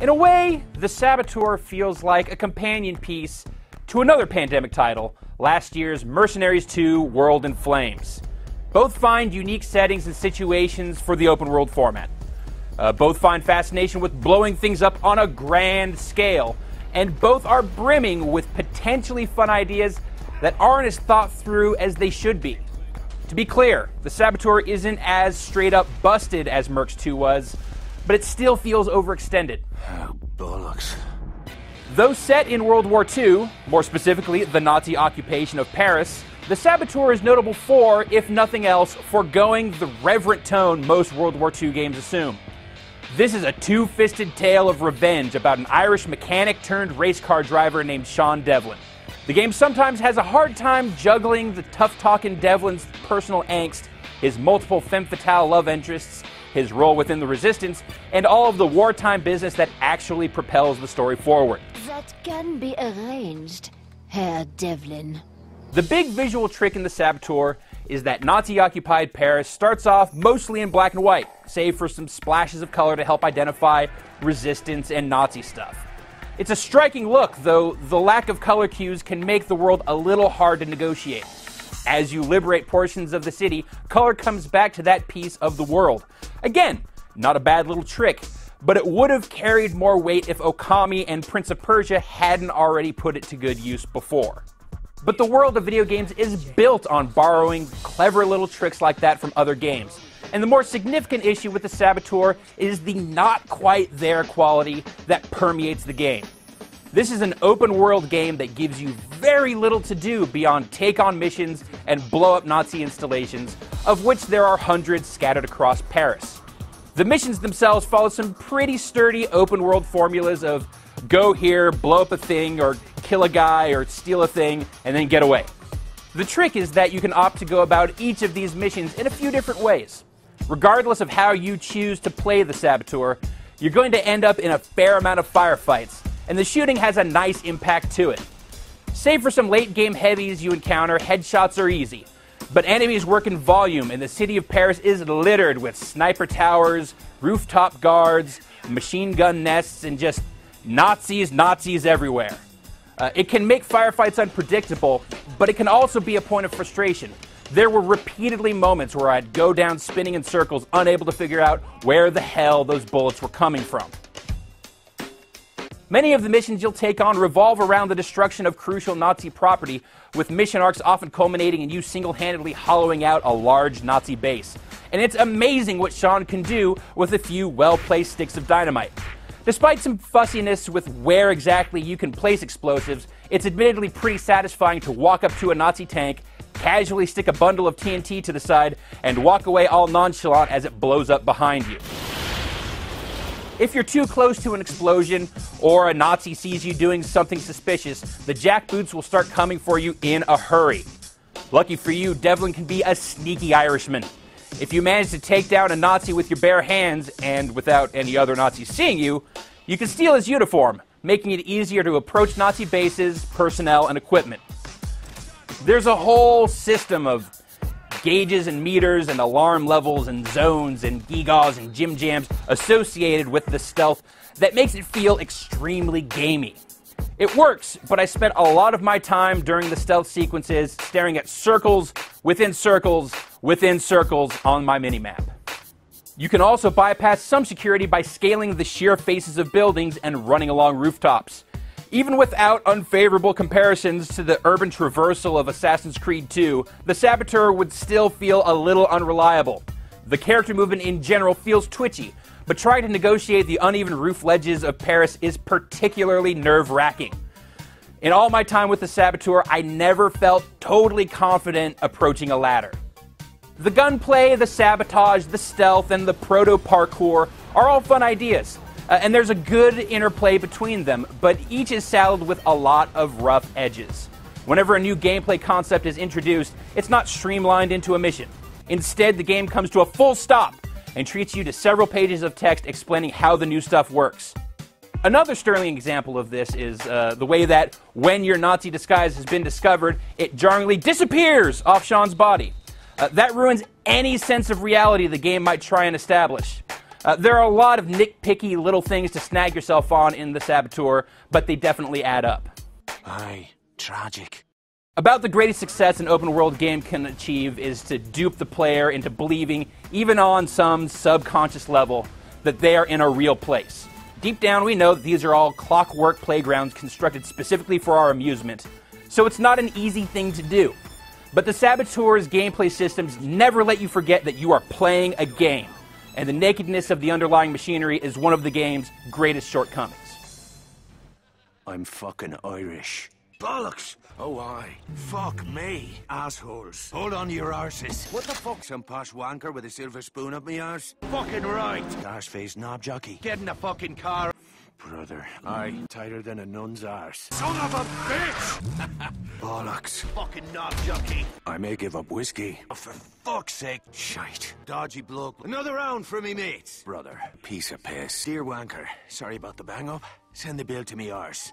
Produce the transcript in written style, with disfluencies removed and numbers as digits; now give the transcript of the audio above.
In a way, the Saboteur feels like a companion piece to another pandemic title, last year's Mercenaries 2: World in Flames. Both find unique settings and situations for the open world format. Both find fascination with blowing things up on a grand scale, and both are brimming with potentially fun ideas that aren't as thought through as they should be. To be clear, the Saboteur isn't as straight up busted as Mercs 2 was, but it still feels overextended. Oh, bollocks. Though set in World War II, more specifically the Nazi occupation of Paris, the Saboteur is notable for, if nothing else, foregoing the reverent tone most World War II games assume. This is a two-fisted tale of revenge about an Irish mechanic turned race car driver named Sean Devlin. The game sometimes has a hard time juggling the tough-talking Devlin's personal angst, his multiple femme fatale love interests, his role within the resistance, and all of the wartime business that actually propels the story forward. That can be arranged, Herr Devlin. The big visual trick in the Saboteur is that Nazi-occupied Paris starts off mostly in black and white, save for some splashes of color to help identify resistance and Nazi stuff. It's a striking look, though the lack of color cues can make the world a little hard to negotiate. As you liberate portions of the city, color comes back to that piece of the world. Again, not a bad little trick, but it would have carried more weight if Okami and Prince of Persia hadn't already put it to good use before. But the world of video games is built on borrowing clever little tricks like that from other games. And the more significant issue with the Saboteur is the not quite there quality that permeates the game. This is an open world game that gives you very little to do beyond take on missions and blow up Nazi installations, of which there are hundreds scattered across Paris. The missions themselves follow some pretty sturdy open world formulas of go here, blow up a thing, or kill a guy, or steal a thing, and then get away. The trick is that you can opt to go about each of these missions in a few different ways. Regardless of how you choose to play the Saboteur, you're going to end up in a fair amount of firefights, and the shooting has a nice impact to it. Save for some late game heavies you encounter, headshots are easy. But enemies work in volume, and the city of Paris is littered with sniper towers, rooftop guards, machine gun nests, and just Nazis everywhere. It can make firefights unpredictable, but it can also be a point of frustration. There were repeatedly moments where I'd go down spinning in circles, unable to figure out where the hell those bullets were coming from. Many of the missions you'll take on revolve around the destruction of crucial Nazi property, with mission arcs often culminating in you single-handedly hollowing out a large Nazi base. And it's amazing what Sean can do with a few well-placed sticks of dynamite. Despite some fussiness with where exactly you can place explosives, it's admittedly pretty satisfying to walk up to a Nazi tank, casually stick a bundle of TNT to the side, and walk away all nonchalant as it blows up behind you. If you're too close to an explosion, or a Nazi sees you doing something suspicious, the jackboots will start coming for you in a hurry. Lucky for you, Devlin can be a sneaky Irishman. If you manage to take down a Nazi with your bare hands, and without any other Nazis seeing you, you can steal his uniform, making it easier to approach Nazi bases, personnel, and equipment. There's a whole system of gauges and meters and alarm levels and zones and gigaws and jim jams associated with the stealth that makes it feel extremely gamey. It works, but I spent a lot of my time during the stealth sequences staring at circles within circles within circles on my minimap. You can also bypass some security by scaling the sheer faces of buildings and running along rooftops. Even without unfavorable comparisons to the urban traversal of Assassin's Creed 2, the Saboteur would still feel a little unreliable. The character movement in general feels twitchy, but trying to negotiate the uneven roof ledges of Paris is particularly nerve-wracking. In all my time with the Saboteur, I never felt totally confident approaching a ladder. The gunplay, the sabotage, the stealth, and the proto-parkour are all fun ideas. And there's a good interplay between them, but each is saddled with a lot of rough edges. Whenever a new gameplay concept is introduced, it's not streamlined into a mission. Instead, the game comes to a full stop and treats you to several pages of text explaining how the new stuff works. Another sterling example of this is the way that when your Nazi disguise has been discovered, it jarringly disappears off Sean's body. That ruins any sense of reality the game might try and establish. There are a lot of nitpicky little things to snag yourself on in the Saboteur, but they definitely add up. Aye, tragic. About the greatest success an open-world game can achieve is to dupe the player into believing, even on some subconscious level, that they are in a real place. Deep down, we know that these are all clockwork playgrounds constructed specifically for our amusement, so it's not an easy thing to do. But the Saboteur's gameplay systems never let you forget that you are playing a game, and the nakedness of the underlying machinery is one of the game's greatest shortcomings. I'm fucking Irish. Bollocks! Oh, aye. Fuck me, assholes. Hold on to your arses. What the fuck, some posh wanker with a silver spoon up me arse? Fucking right. Arse-faced knob jockey. Get in the fucking car. Brother, aye, tighter than a nun's arse. Son of a bitch! Bollocks. Fucking knob jockey. I may give up whiskey. Oh, for fuck's sake. Shite. Dodgy bloke. Another round for me mates. Brother, piece of piss. Dear wanker, sorry about the bang-up. Send the bill to me arse.